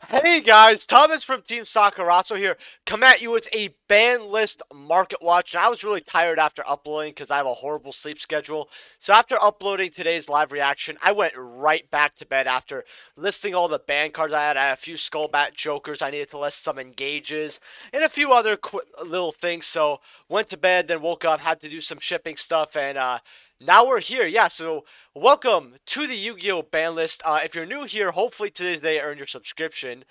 Hey guys, Thomas from Team Sakurazo here. Come at you with a ban list market watch. And I was really tired after uploading because I have a horrible sleep schedule. So after uploading today's live reaction, I went right back to bed after listing all the ban cards I had. I had a few Skullbat Jokers I needed to list, some Engages, and a few other little things. So went to bed, then woke up, had to do some shipping stuff, and now we're here. Yeah, so welcome to the Yu-Gi-Oh! Ban list. If you're new here, hopefully today's day earn your subscription.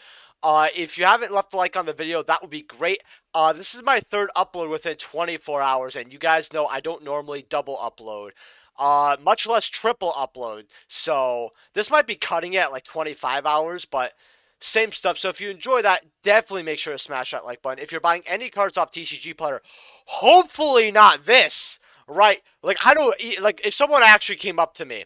If you haven't left a like on the video, that would be great. This is my third upload within 24 hours, and you guys know I don't normally double upload. Much less triple upload. So this might be cutting it at like 25 hours, but same stuff. So if you enjoy that, definitely make sure to smash that like button. If you're buying any cards off TCG Player, hopefully not this, right? Like I don't like if someone actually came up to me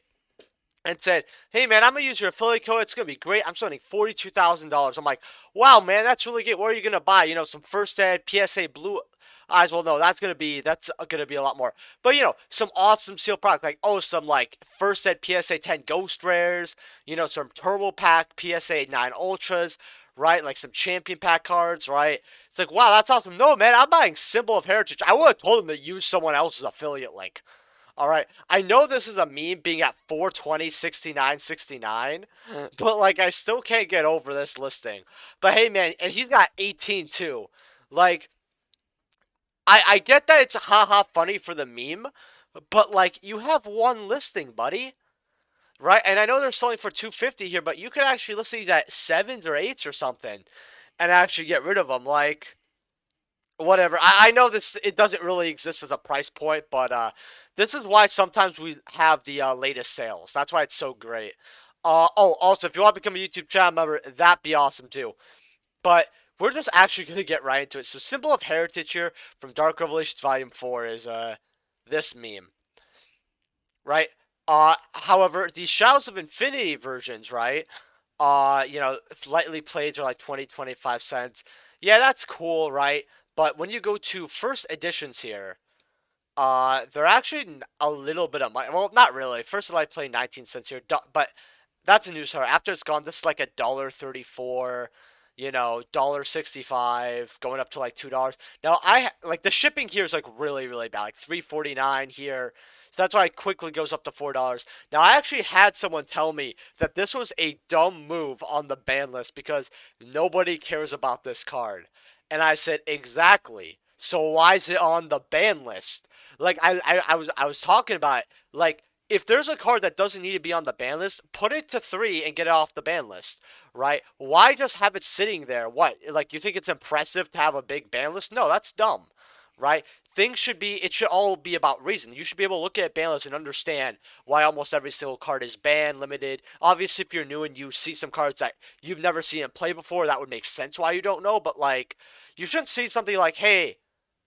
and said, "Hey man, I'm gonna use your affiliate code. It's gonna be great. I'm spending $42,000." I'm like, "Wow, man, that's really good. What are you gonna buy? You know, some first ed PSA blue eyes. Well, no, that's gonna be a lot more. But you know, some awesome seal product like some like first ed PSA 10 Ghost Rares. You know, some Turbo Pack PSA 9 Ultras." Right, like some champion pack cards, right? It's like, wow, that's awesome. No, man, I'm buying Symbol of Heritage. I would have told him to use someone else's affiliate link. All right. I know this is a meme being at 420, 69, 69, but like I still can't get over this listing. But hey man, and he's got 18 too. Like I get that it's haha funny for the meme, but like you have one listing, buddy. Right? And I know they're selling for 250 here, but you could actually list these at 7s or 8s or something and actually get rid of them. Like whatever. I know this it doesn't really exist as a price point, but this is why sometimes we have the latest sales. That's why it's so great. Also, if you want to become a YouTube channel member, that'd be awesome too. But we're just actually gonna get right into it. So, Symbol of Heritage here from Dark Revelations Volume 4 is this meme, right? However, the Shadows of Infinity versions, right? Lightly played are like 20, 25 cents. Yeah, that's cool, right? But when you go to first editions here, they're actually a little bit of money. Well, not really. First I play 19 cents here, but that's a new start. After it's gone, this is like $1.34, $1.65, going up to like $2. Now I like the shipping here is like really, really bad, like 3.49 here. So that's why it quickly goes up to $4. Now I actually had someone tell me that this was a dumb move on the ban list because nobody cares about this card. And I said, exactly. So why is it on the ban list? Like I was talking about it. Like if there's a card that doesn't need to be on the ban list, put it to 3 and get it off the ban list, right? Why just have it sitting there? What? Like you think it's impressive to have a big ban list? No, that's dumb, right? It should all be about reason. You should be able to look at ban lists and understand why almost every single card is banned, limited. Obviously, if you're new and you see some cards that you've never seen in play before, that would make sense why you don't know. But like, you shouldn't see something like, hey,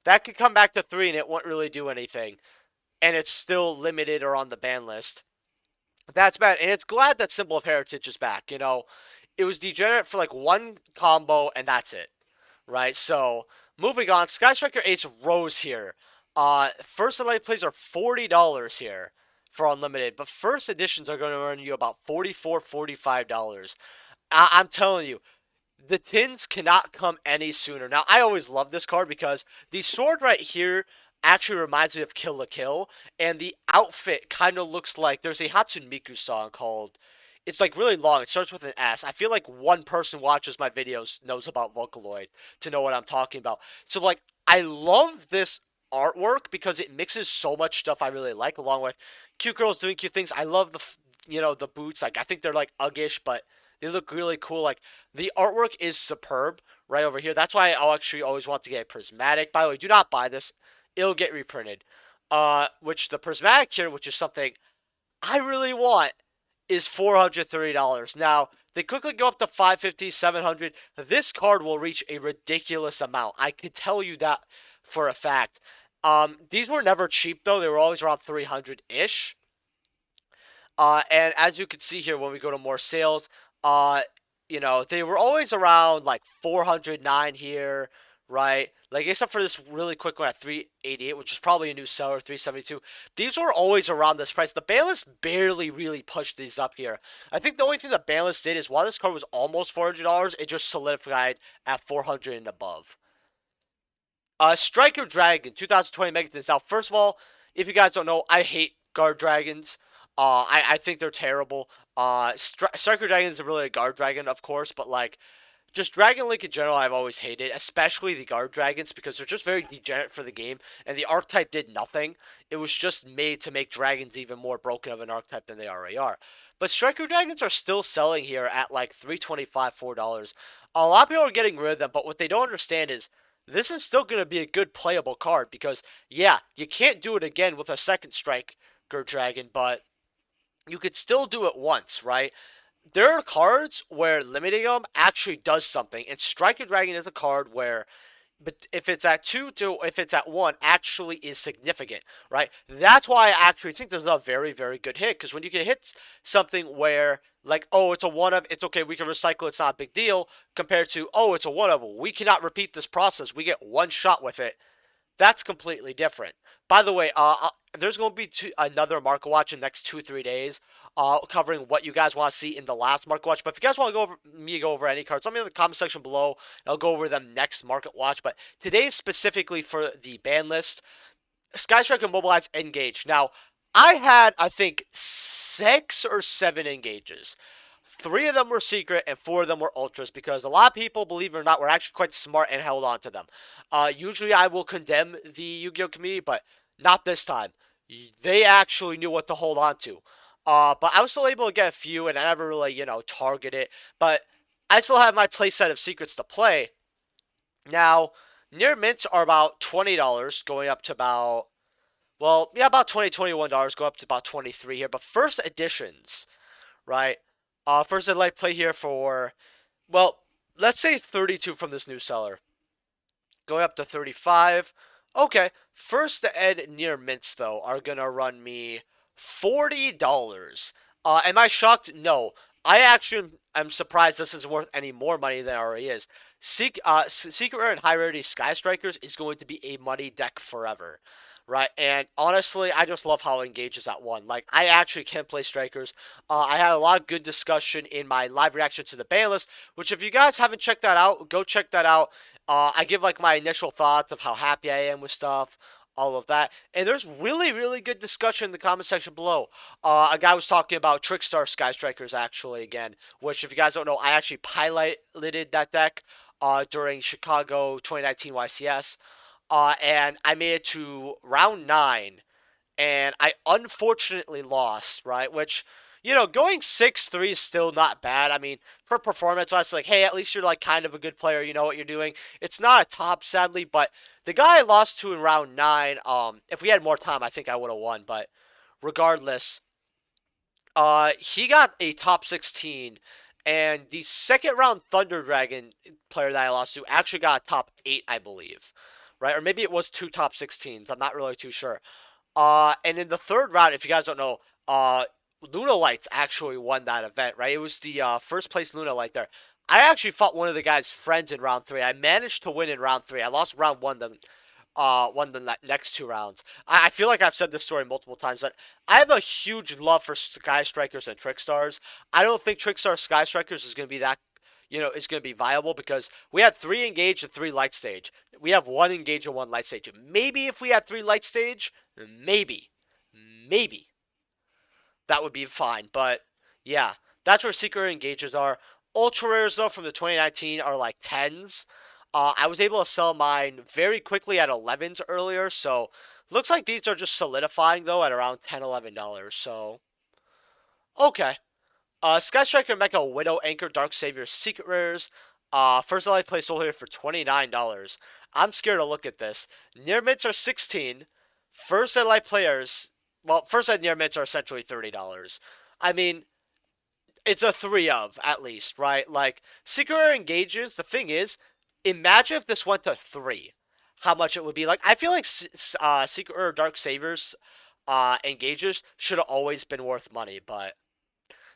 that could come back to 3 and it won't really do anything. And it's still limited or on the ban list. That's bad. And it's glad that Symbol of Heritage is back. You know, it was degenerate for like one combo and that's it. Right? So, moving on. Sky Striker Ace Rose here. First and late plays are $40 here for unlimited, but first editions are going to earn you about $44, $45. I'm telling you, the tins cannot come any sooner. Now, I always love this card because the sword right here actually reminds me of Kill la Kill, and the outfit kind of looks like there's a Hatsune Miku song called. It's like really long. It starts with an S. I feel like one person watches my videos knows about Vocaloid to know what I'm talking about. So like, I love this artwork because it mixes so much stuff I really like, along with cute girls doing cute things. I love the boots. Like I think they're like uggish, but they look really cool. Like the artwork is superb right over here. That's why I actually always want to get a prismatic. By the way, do not buy this. It'll get reprinted. Which the prismatic here, which is something I really want, is $430. Now, they quickly go up to 550, 700. This card will reach a ridiculous amount. I can tell you that for a fact. These were never cheap though. They were always around 300-ish. And as you can see here, when we go to more sales, they were always around like 409 here, right? Like except for this really quick one at 388, which is probably a new seller, 372. These were always around this price. The BANLIST barely really pushed these up here. I think the only thing the BANLIST did is while this card was almost $400, it just solidified at 400 and above. Striker Dragon 2020 Megatons. Now, first of all, if you guys don't know, I hate guard dragons. I think they're terrible. Striker Dragon is really a guard dragon, of course, but like just Dragon Link in general, I've always hated, especially the guard dragons because they're just very degenerate for the game, and the archetype did nothing. It was just made to make dragons even more broken of an archetype than they already are. But striker dragons are still selling here at like $3.25, $4. A lot of people are getting rid of them, but what they don't understand is this is still going to be a good playable card because yeah, you can't do it again with a second striker dragon, but you could still do it once, right? There are cards where limiting them actually does something, and Striker Dragon is a card where, but if it's at two to if it's at one, actually is significant, right? That's why I actually think there's a very very good hit because when you can hit something where like oh it's a one of it's okay we can recycle it's not a big deal compared to oh it's a one of we cannot repeat this process we get one shot with it that's completely different. By the way, there's going to be another Market Watch in the next 2-3 days, covering what you guys want to see in the last Market Watch. But if you guys want to go over any cards, let me know in the comment section below. And I'll go over them next Market Watch. But today is specifically for the ban list. Skystriker Mobilize Engage. Now, I had, I think, 6 or 7 engages. 3 of them were secret and 4 of them were ultras because a lot of people, believe it or not, were actually quite smart and held on to them. Usually I will condemn the Yu-Gi-Oh community, but not this time. They actually knew what to hold on to. But I was still able to get a few and I never really, target it. But I still have my playset of secrets to play. Now, near mints are about $20 going up to about, well, yeah, about $21 go up to about 23 here. But first editions, right? First I'd like play here for, well, let's say 32 from this new seller. Going up to 35. Okay, first ed near mints though are gonna run me $40. Am I shocked? No. I actually am surprised this is worth any more money than it already is. Secret Rare and High Rarity Sky Strikers is going to be a money deck forever. Right, and honestly, I just love how it engages at one. Like, I actually can play Strikers. I had a lot of good discussion in my live reaction to the ban list, which if you guys haven't checked that out, go check that out. I give like my initial thoughts of how happy I am with stuff, all of that. And there's really, really good discussion in the comment section below. A guy was talking about Trickstar Sky Strikers actually again, which if you guys don't know, I actually piloted that deck during Chicago 2019 YCS. And I made it to round 9, and I unfortunately lost, right? Which, going 6-3 is still not bad. I mean, for performance, I was like, hey, at least you're like kind of a good player. You know what you're doing. It's not a top, sadly, but the guy I lost to in round 9, if we had more time, I think I would have won. But regardless, he got a top 16, and the second round Thunder Dragon player that I lost to actually got a top 8, I believe, right? Or maybe it was 2 top 16s. I'm not really too sure. And in the third round, if you guys don't know, Luna Lights actually won that event, right? It was the first place Luna Light there. I actually fought one of the guy's friends in round 3. I managed to win in round 3. I lost round 1, then won the next 2 rounds. I feel like I've said this story multiple times, but I have a huge love for Sky Strikers and Trickstars. I don't think Trickstar Sky Strikers is going to be that, is going to be viable because we had 3 engage and 3 light stage. We have 1 engage and 1 light stage. Maybe if we had 3 light stage, maybe that would be fine. But yeah, that's where secret engages are. Ultra rares though from the 2019 are like 10s. I was able to sell mine very quickly at 11s earlier, so looks like these are just solidifying though at around $10, $11. So okay. Sky Striker Mecha Widow Anchor Dark Savior Secret Rares. First I play sold here for $29. I'm scared to look at this. Near mints are 16. First Ed Light players, well, first Ed near mints are essentially $30. I mean, it's a 3 of, at least, right? Like, Secret Rare engages, the thing is, imagine if this went to 3. How much it would be. Like, I feel like Secret Rare Dark Saviors engages should have always been worth money, but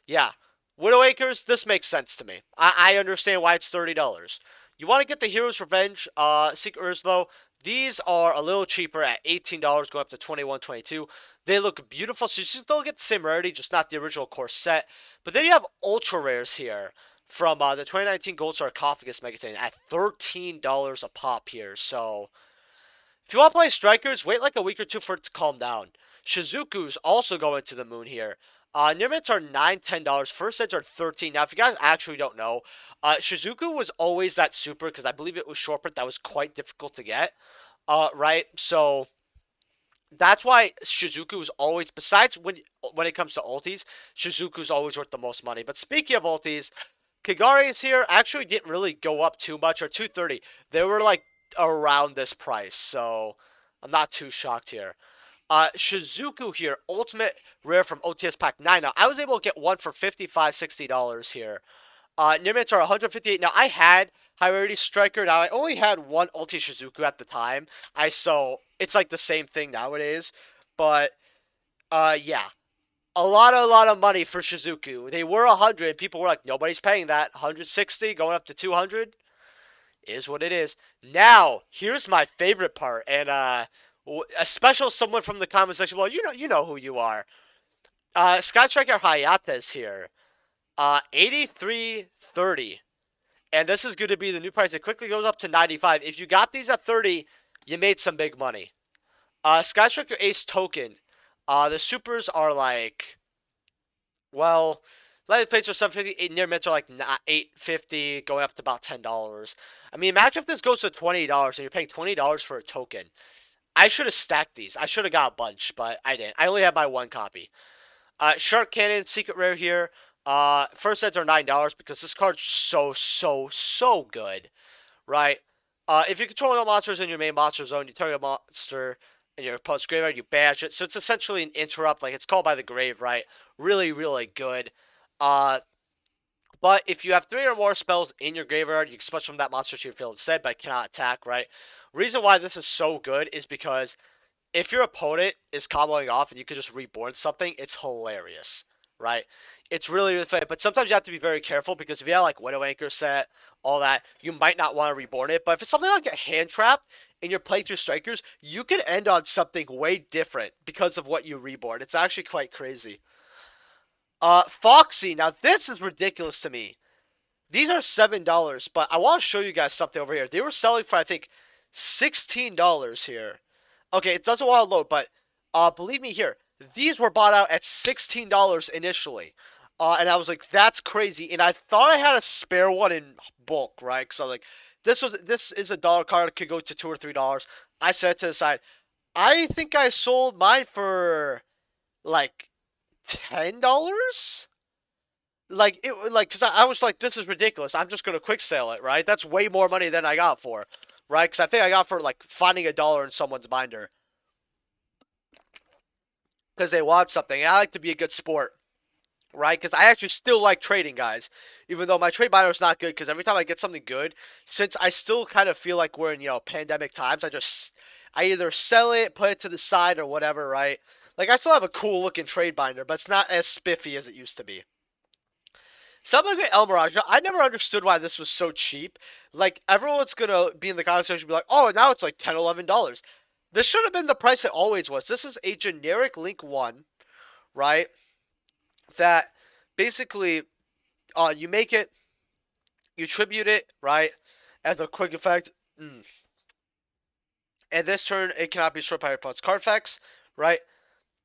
yeah. Widow Acres, this makes sense to me. I understand why it's $30. You want to get the Hero's Revenge Secret Rares though. These are a little cheaper at $18, going up to 21, 22. They look beautiful, so you still get the same rarity, just not the original core set. But then you have ultra rares here from the 2019 Gold Sarcophagus Megaton at $13 a pop here. So if you want to play strikers, wait like a week or two for it to calm down. Shizuku's also going to the moon here. Near mints are $9, $10. First sets are 13. Now, if you guys actually don't know, Shizuku was always that super because I believe it was short print that was quite difficult to get. Right? So that's why Shizuku is always, besides when it comes to ultis, Shizuku's always worth the most money. But speaking of ultis, Kagari's here actually didn't really go up too much, or 230. They were like around this price, so I'm not too shocked here. Shizuku here, ultimate rare from OTS Pack 9. Now, I was able to get one for $55, $60 here. Near mints are 158. Now, I had high rarity striker. Now, I only had one ulti Shizuku at the time. So it's like the same thing nowadays. But, yeah. A lot of money for Shizuku. They were 100. People were like, nobody's paying that. 160 going up to 200 is what it is. Now, here's my favorite part, and a special someone from the comment section. Well, you know who you are. Sky Striker Hayate is here. 83.30, and this is going to be the new price. It quickly goes up to 95. If you got these at 30, you made some big money. Sky Striker Ace token. The supers are like, well, light plates are 750. Near mints are like 850, going up to about $10. I mean, imagine if this goes to $20 and you're paying $20 for a token. I should have stacked these. I should have got a bunch, but I didn't. I only have my one copy. Shark Cannon, secret rare here. First sets are $9 because this card's so good, right? If you control no monsters in your main monster zone, you target a monster in your opponent's graveyard, you bash it. So it's essentially an interrupt, like it's called by the grave, right? Really good. But if you have 3 or more spells in your graveyard, you can switch from that monster to your field instead, but cannot attack, right? Reason why this is so good is because if your opponent is comboing off and you can just reborn something, it's hilarious, right? It's really funny, but sometimes you have to be very careful because if you have like Widow Anchor set, all that, you might not want to reborn it. But if it's something like a hand trap and you're playing through strikers, you can end on something way different because of what you reborn. It's actually quite crazy. Foxy, now this is ridiculous to me. These are $7, but I want to show you guys something over here. They were selling for, I think, $16 here. Okay, it doesn't want to load, but believe me here, these were bought out at $16 initially. And I was like, that's crazy. And I thought I had a spare one in bulk, right? So like, this is a dollar card. It could go to $2 or $3. I set it to the side. I think I sold mine for like $10. Because I was like, this is ridiculous. I'm just gonna quick sell it, right? That's way more money than I got for, right? Because I think I got for like finding $1 in someone's binder because they want something. And I like to be a good sport, right? Because I actually still like trading, guys, even though my trade binder is not good. Because every time I get something good, since I still kind of feel like we're in pandemic times, I either sell it, put it to the side, or whatever, right? Like I still have a cool looking trade binder, but it's not as spiffy as it used to be. Something like El Mirage, I never understood why this was so cheap. Like, everyone's gonna be in the comment section and be like, oh, now it's like $10, $11. This should have been the price it always was. This is a generic Link 1, right? That basically, you make it, you tribute it, right? As a quick effect. And this turn, it cannot be destroyed by your opponent's card effects, right?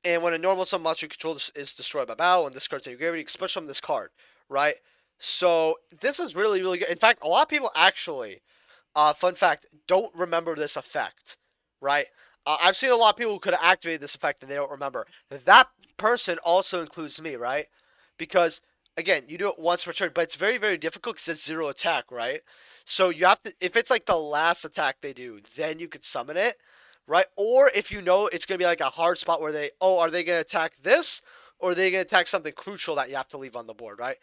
And when a normal summon monster you control is destroyed by battle, and this card's in your graveyard, you can special summon this card, right? So this is really good. In fact, a lot of people actually, fun fact, don't remember this effect, right? I've seen a lot of people who could have activated this effect and they don't remember. That person also includes me, right? Because again, you do it once per turn, but it's very difficult because it's 0 attack, right? So you have to, if it's like the last attack they do, then you could summon it, right? Or if you know it's gonna be like a hard spot where are they gonna attack this, or are they gonna attack something crucial that you have to leave on the board, right?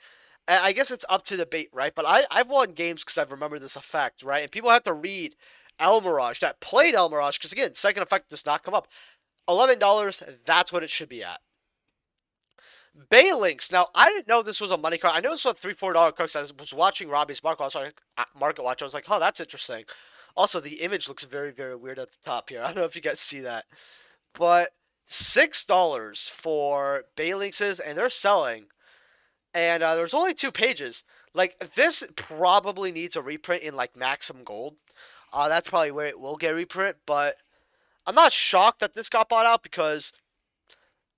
And I guess it's up to debate, right? But I've won games because I've remembered this effect, right? And people have to read El Mirage that played El Mirage because again, second effect does not come up. $11, that's what it should be at. Baylinks. Now, I didn't know this was a money card. I know this was a $3, $4 card. I was watching Robbie's Market Watch. Market Watch. I was like, oh, that's interesting. Also, the image looks very, very weird at the top here. I don't know if you guys see that. But $6 for Baylinkses, and they're selling. And there's only 2 pages. Like, this probably needs a reprint in, like, Maximum Gold. That's probably where it will get a reprint. But I'm not shocked that this got bought out because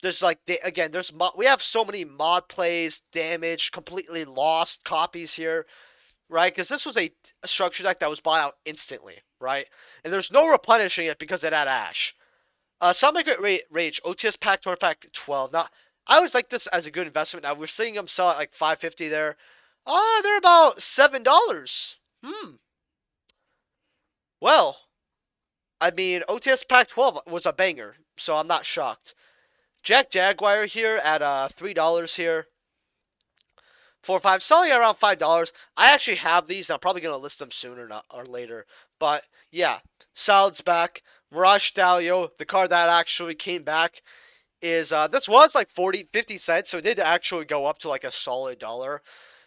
there's like again, we have so many mod plays, damaged, completely lost copies here, right? Because this was a structure deck that was bought out instantly, right? And there's no replenishing it because it had Ash. Sonic Rage OTS pack, Tour pack 12. Now I always like this as a good investment. Now we're seeing them sell at like 550 there. They're about $7. Well, I mean OTS pack 12 was a banger, so I'm not shocked. Jack Jaguar here at $3 here. 4 5, selling around $5. I actually have these, and I'm probably gonna list them sooner or later. But yeah, Salad's back. Mirage Stalio, the card that actually came back, is this was like 40-50 cents, so it did actually go up to like a solid dollar.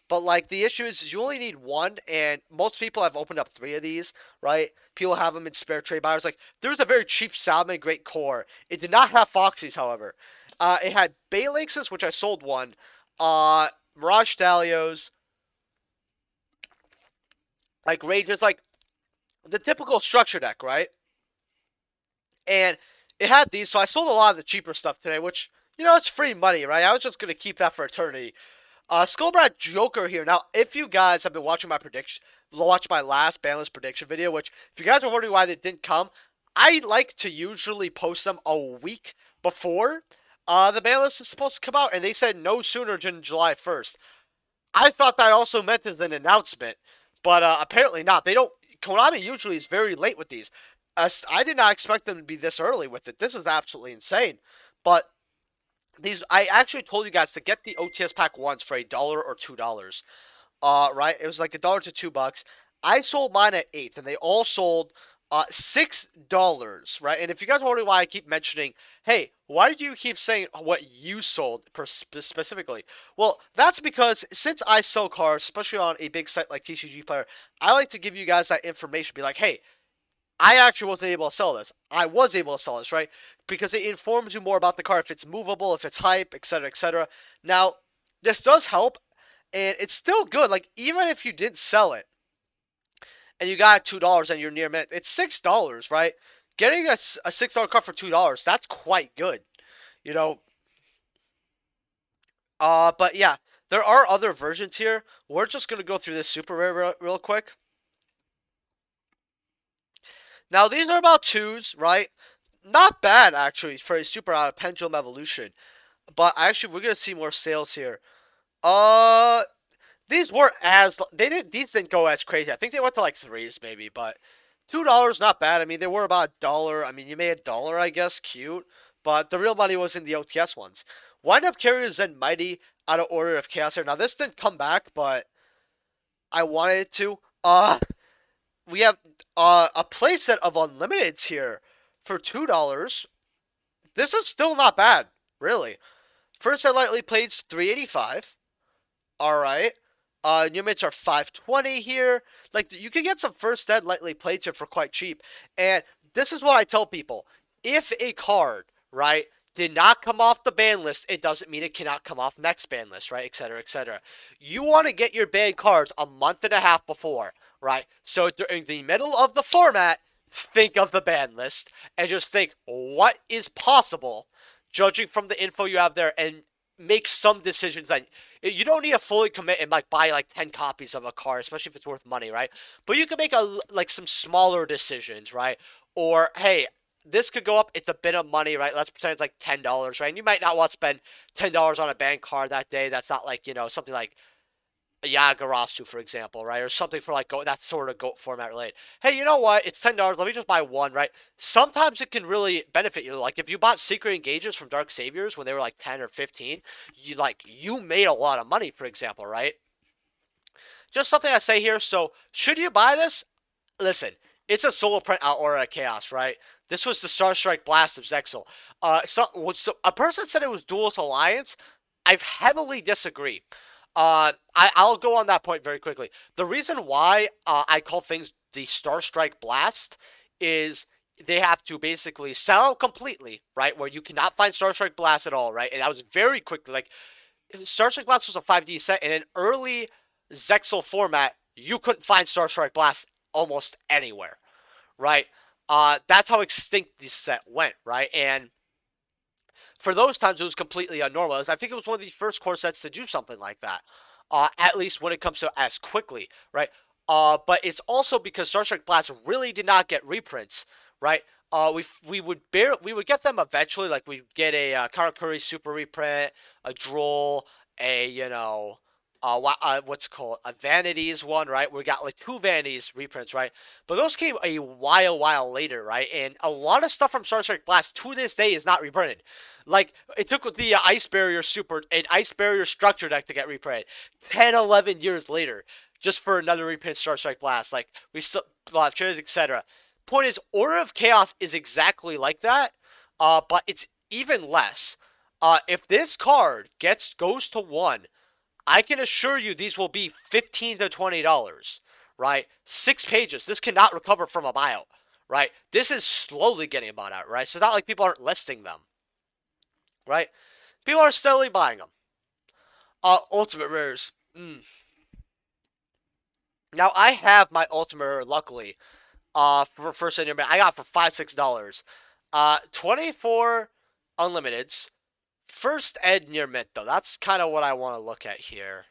But like the issue is you only need one, and most people have opened up 3 of these, right? People have them in spare trade buyers. Like there's a very cheap Salmon Great Core. It did not have Foxies, however. It had Baylinks, which I sold one. Mirage Stalios, like Rages, like the typical structure deck, right? And it had these, so I sold a lot of the cheaper stuff today, which it's free money, right? I was just gonna keep that for eternity. Skullbrat Joker here. Now, if you guys have been watching my prediction, watch my last BANLIST prediction video, which if you guys are wondering why they didn't come, I like to usually post them a week before the BANLIST is supposed to come out, and they said no sooner than July 1st. I thought that also meant as an announcement, but apparently not. They don't. Konami usually is very late with these. I did not expect them to be this early with it. This is absolutely insane. But I actually told you guys to get the OTS pack once for $1 or $2. Right? It was like $1 to $2. I sold mine at 8, and they all sold $6, right? And if you guys are wondering why I keep mentioning, hey, why did you keep saying what you sold specifically? Well, that's because since I sell cars, especially on a big site like TCG Player, I like to give you guys that information. Be like, hey, I actually wasn't able to sell this. I was able to sell this, right? Because it informs you more about the car, if it's movable, if it's hype, etc., etc. Now, this does help, and it's still good. Like, even if you didn't sell it, and you got $2 and you're near mint, it's $6, right? Getting a $6 car for $2, that's quite good, you know. But yeah, there are other versions here. We're just gonna go through this super rare real quick. Now these are about 2s, right? Not bad actually for a super out of Pendulum Evolution. But actually, we're gonna see more sales here. Uh, these weren't as these didn't go as crazy. I think they went to like 3s maybe, but $2 not bad. I mean, they were about $1. I mean, you made $1, I guess, cute. But the real money was in the OTS ones. Wind Up Carriers and Mighty out of Order of Chaos here. Now this didn't come back, but I wanted it to. We have a playset of Unlimiteds here for $2. This is still not bad, really. First and lightly played 385. All right. Units are 520 here. Like you can get some first ed lightly plates here for quite cheap. And this is what I tell people: if a card, right, did not come off the ban list, it doesn't mean it cannot come off next ban list, right, etc., etc. You want to get your banned cards a month and a half before, right? So during the middle of the format, think of the ban list and just think what is possible, judging from the info you have there, and make some decisions that you don't need to fully commit and like buy like 10 copies of a card, especially if it's worth money, right? But you can make like some smaller decisions, right? Or hey, this could go up. It's a bit of money, right? Let's pretend it's like $10, right? And you might not want to spend $10 on a bank card that day. That's not like something like a Yagarasu, for example, right? Or something for like that sort of GOAT format related. Hey, you know what? It's $10. Let me just buy one, right? Sometimes it can really benefit you. Like if you bought Secret Engages from Dark Saviors when they were like 10 or 15, you made a lot of money, for example, right? Just something I say here. So should you buy this? Listen, it's a solo print out Aura of Chaos, right? This was the Star Strike Blast of Zexal. So a person said it was Duelist Alliance. I heavily disagree. I'll go on that point very quickly. The reason why I call things the Star Strike Blast is they have to basically sell out completely, right? Where you cannot find Star Strike Blast at all, right? And that was very quickly. Like, Star Strike Blast was a 5D set. In an early Zexal format, you couldn't find Star Strike Blast almost anywhere, right? That's how extinct this set went, right? And for those times, it was completely unnormal. I think it was one of the first core sets to do something like that. At least when it comes to as quickly, right? But it's also because Star Trek Blast really did not get reprints, right? We would get them eventually. Like we get a Karakuri Super reprint, a Droll, a what's it called, a Vanities one, right? We got like two Vanities reprints, right? But those came a while later, right? And a lot of stuff from Star Trek Blast to this day is not reprinted. Like, it took the Ice Barrier Super, an Ice Barrier Structure deck to get reprinted 10, 11 years later, just for another reprint Star Strike Blast. Like, we still have trailers, etc. Point is, Order of Chaos is exactly like that, but it's even less. If this card goes to 1, I can assure you these will be $15 to $20, right? 6 pages. This cannot recover from a buyout, right? This is slowly getting bought out, right? So it's not like people aren't listing them, right? People are steadily buying them. Ultimate rares. Now I have my ultimate rare, luckily. For first ed I got for $5-6. 24 unlimiteds. First ed near mint though. That's kind of what I want to look at here.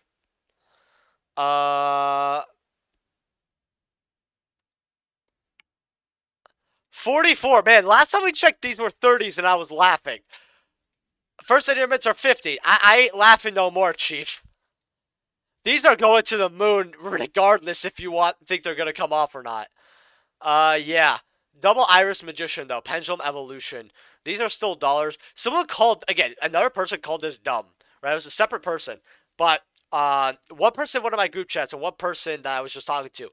44. Man, last time we checked, these were 30s, and I was laughing. First ed near mints are 50. I ain't laughing no more, Chief. These are going to the moon regardless if you think they're gonna come off or not. Yeah. Double Iris Magician though, Pendulum Evolution. These are still dollars. Someone called, again, another person called this dumb, right? It was a separate person, but one person in one of my group chats and one person that I was just talking to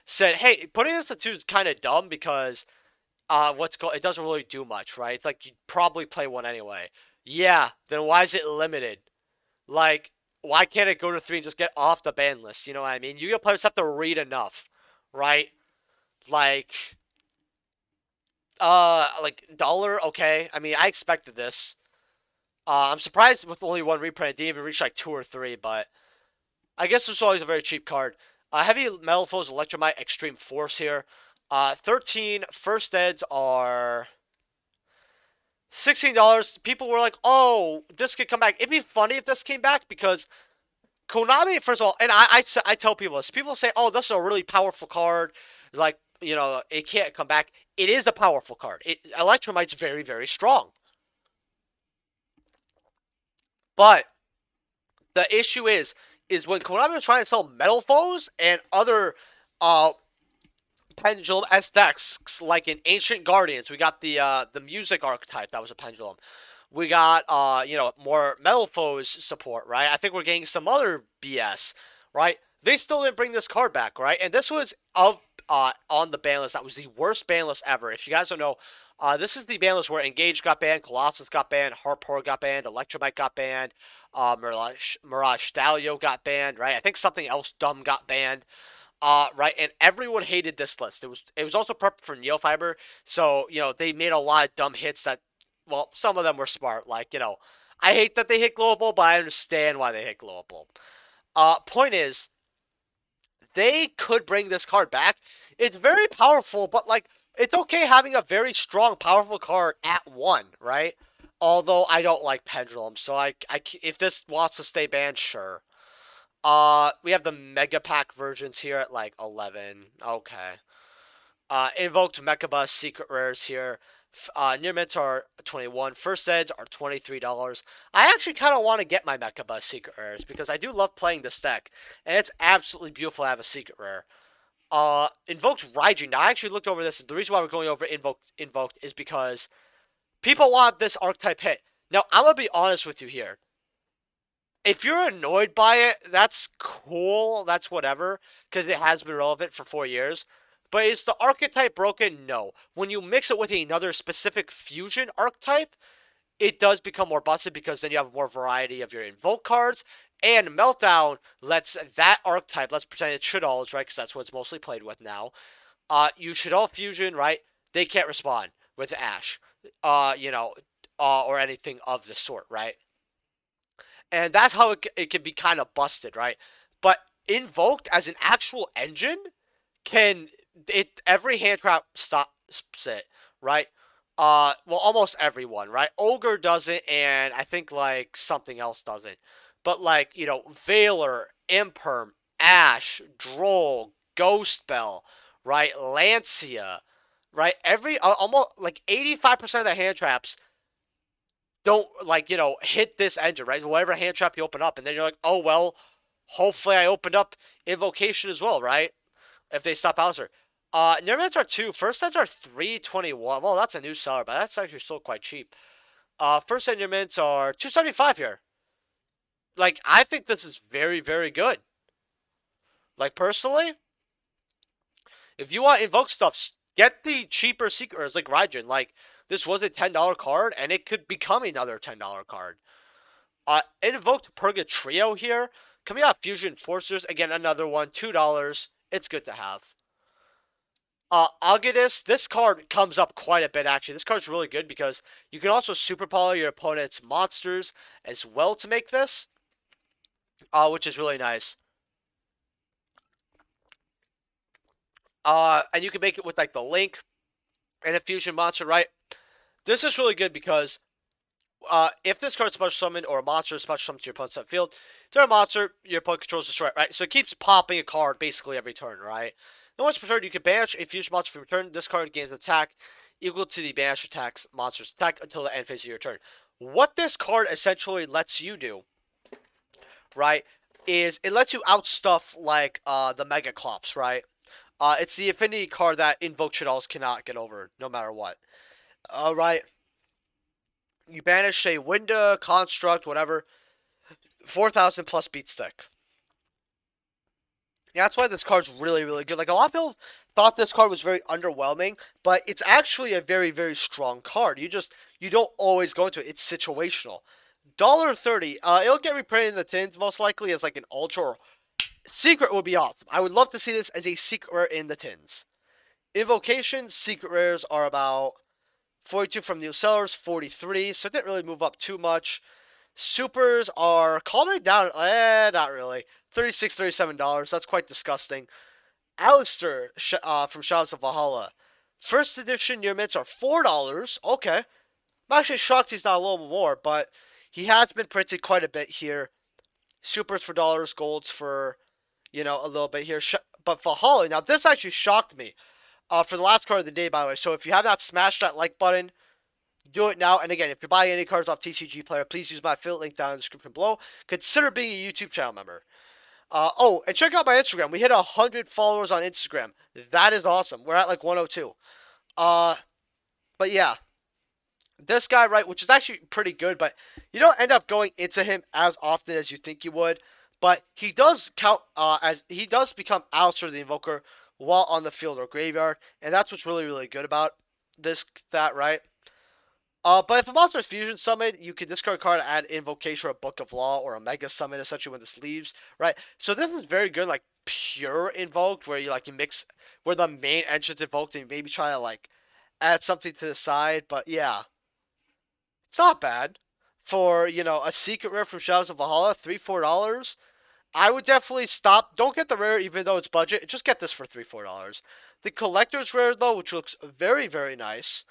said, "Hey, putting this at 2 is kind of dumb because it doesn't really do much, right? It's like you'd probably play one anyway." Yeah, then why is it limited? Like, why can't it go to 3 and just get off the ban list? You know what I mean? Yu-Gi-Oh players have to read enough, right? Like, dollar, okay. I mean, I expected this. I'm surprised with only one reprint, it didn't even reach like 2 or 3, but I guess it's always a very cheap card. Heavy Metal Foes Electromite Extreme Force here. 13 first eds are $16. People were like, oh, this could come back. It'd be funny if this came back because Konami, first of all, and I tell people this. People say, oh, this is a really powerful card. Like, it can't come back. It is a powerful card. Electromite's very, very strong. But the issue is when Konami was trying to sell Metal Foes and other Pendulum aesthetics, like in Ancient Guardians, we got the music archetype that was a pendulum. We got more Metal Foes support, right? I think we're getting some other BS, right? They still didn't bring this card back, right? And this was on the ban list. That was the worst ban list ever. If you guys don't know, this is the ban list where Engage got banned, Colossus got banned, Harpor got banned, Electromite got banned, Mirage Stalio got banned, right? I think something else dumb got banned. Right, and everyone hated this list. It was also prepped for Neofiber, so they made a lot of dumb hits that, well, some of them were smart. Like I hate that they hit global, but I understand why they hit global. Point is, they could bring this card back. It's very powerful, but like it's okay having a very strong, powerful card at 1, right? Although I don't like Pendulum, so if this wants to stay banned, sure. We have the Mega Pack versions here at like 11. Okay. Invoked Mechabus Secret Rares here. Near mints are 21. First eds are $23. I actually kind of want to get my Mechabus Secret Rares because I do love playing this deck. And it's absolutely beautiful to have a Secret Rare. Invoked Raijin. Now, I actually looked over this. The reason why we're going over Invoked is because people want this archetype hit. Now, I'm going to be honest with you here. If you're annoyed by it, that's cool. That's whatever, because it has been relevant for 4 years. But is the archetype broken? No. When you mix it with another specific fusion archetype, it does become more busted because then you have more variety of your invoke cards. And Meltdown lets that archetype, let's pretend it's Shaddoll's, right? Because that's what it's mostly played with now. You Shaddoll Fusion, right? They can't respond with Ash, you know, or anything of the sort, right? And that's how it can be kind of busted, right? But invoked as an actual engine can it every hand trap stops it, right? Well, almost everyone, right? Ogre doesn't, and I think like something else doesn't. But like Veiler, Imperm, Ash, Droll, Ghost Bell, right? Lancia, right? Every almost like 85% of the hand traps don't like hit this engine, right? Whatever hand trap you open up, and then you're like, oh well, hopefully I opened up invocation as well, right? If they stop Bowser. Near mints are two. First sets are 321. Well, that's a new seller, but that's actually still quite cheap. First set near mints are 275 here. Like, I think this is very, very good. Like, personally, if you want invoke stuff, get the cheaper secrets like Raijin. Like, this was a $10 card, and it could become another $10 card. Invoked Purgatrio here. Coming out Fusion Forcers. Again, another one. $2. It's good to have. Augustus, this card comes up quite a bit, actually. This card's really good because you can also super power your opponent's monsters as well to make this, which is really nice. And you can make it with, like, the Link and a Fusion monster, right? This is really good because if this card's special summoned or a monster is special summoned to your opponent's field, they're a monster, your opponent controls destroy it, right? So it keeps popping a card basically every turn, right? And once per turn, you can banish a fusion monster from your turn. This card gains an attack equal to the banished attack's monster's attack until the end phase of your turn. What this card essentially lets you do, right, is it lets you outstuff like the Mega Clops, right? It's the affinity card that Invoke Shadolls cannot get over, no matter what. Alright. You banish, say, Winda, Construct, whatever. 4,000 plus beat stick. Yeah, that's why this card's really, really good. Like, a lot of people thought this card was very underwhelming, but it's actually a very, very strong card. You don't always go into it. It's situational. $1.30. It'll get reprinted in the tins, most likely, as like an ultra or secret would be awesome. I would love to see this as a secret rare in the tins. Invocation, secret rares are about 42 from new sellers, 43, so it didn't really move up too much. Supers are calming down. Not really. $36, $37. That's quite disgusting. Alistair from Shadows of Valhalla. First edition near mints are $4. Okay. I'm actually shocked he's not a little more, but he has been printed quite a bit here. Supers for dollars, golds for, a little bit here. But Valhalla, now this actually shocked me for the last card of the day, by the way. So if you have not smashed that like button, do it now. And again, if you're buying any cards off TCG Player, please use my affiliate link down in the description below. Consider being a YouTube channel member. And check out my Instagram. We hit 100 followers on Instagram. That is awesome. We're at like 102. But yeah, this guy, right, which is actually pretty good, but you don't end up going into him as often as you think you would. But he does count as he does become Alistair the Invoker while on the field or graveyard, and that's what's really, really good about that, right? But if a monster is fusion summoned, you can discard a card and add Invocation or a Book of Law or a Mega Summon essentially when this leaves, right? So this is very good, like pure invoked, where you mix where the main entrance invoked and you maybe try to like add something to the side. But yeah, it's not bad for a secret rare from Shadows of Valhalla, $3-4. I would definitely stop. Don't get the rare even though it's budget. Just get this for $3-4. The collector's rare though, which looks very, very nice.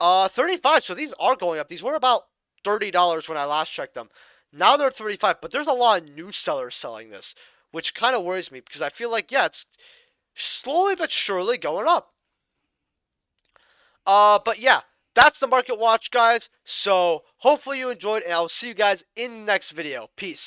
35. So these are going up. These were about $30 when I last checked them. Now they're 35, but there's a lot of new sellers selling this, which kind of worries me because I feel like, yeah, it's slowly but surely going up. But yeah, that's the market watch, guys. So hopefully you enjoyed, and I'll see you guys in the next video. Peace.